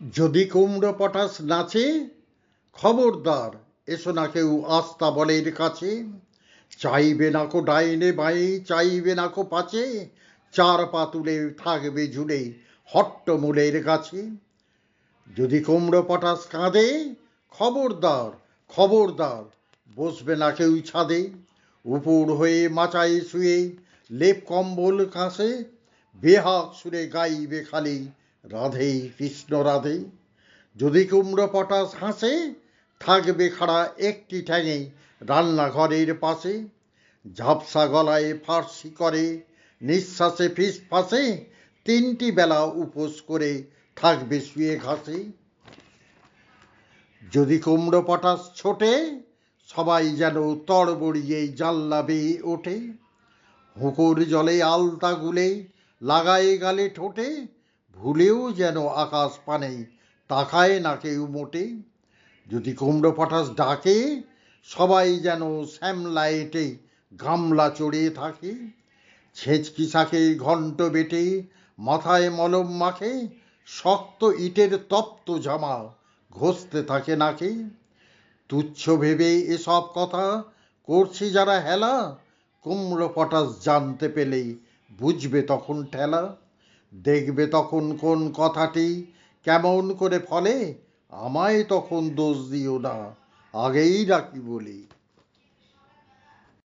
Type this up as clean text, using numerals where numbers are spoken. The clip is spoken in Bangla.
যদি কুমড়ো পটাশ নাচে, খবরদার এসো না কেউ আস্তাবলের কাছে। চাইবে না কো ডাইনে বাঁয়ে, চাইবে না কো পাচে, চার পা তুলে থাকবে ঝুলে হট্টমূলের গাছে। যদি কুমড়ো পটাশ কাঁদে, খবরদার খবরদার বসবে না কেউ ছাদে। উপর হয়ে মাচায় শুয়ে লেপ কম্বল কাঁসে, বেহাগ সুরে গাইবে খালি রাধে কৃষ্ণ রাধে। যদি কুমড়ো পটাশ হাসে, থাকবে খাড়া একটি ঠ্যাঙে রান্নাঘরের পাশে। ঝাপসা গলায় ফার্সি করে, নিঃশ্বাসে ফিসফাসে, তিনটি বেলা উপোস করে থাকবে শুয়ে ঘাসে। যদি কুমড়ো পটাশ ছোটে, সবাই যেন তড়বড়িয়ে জানলা বেয়ে ওঠে। হুঁকোর জলে আলতা গুলে লাগায় গালে ঠোঁটে, ভুলেও যেন আকাশ পানে তাকায় না কেউ মোটে। যদি কুমড়ো পটাশ ডাকে, সবাই যেন শ্যামলা এঁটে গামলা চড়ে থাকে। ছেঁচকি শাকে ঘণ্ট বেটে মাথায় মলম মাখে, শক্ত ইটের তপ্ত জামা ঘষতে থাকে নাকে। তুচ্ছ ভেবে এসব কথা করছি যারা হেলা, কুমড়ো পটাশ জানতে পেলে বুঝবে তখন ঠেলা। দেখবে তখন কোন কথাটি কেমন করে ফলে, আমায় তখন দোষ দিও না, আগেই রাখি বলে।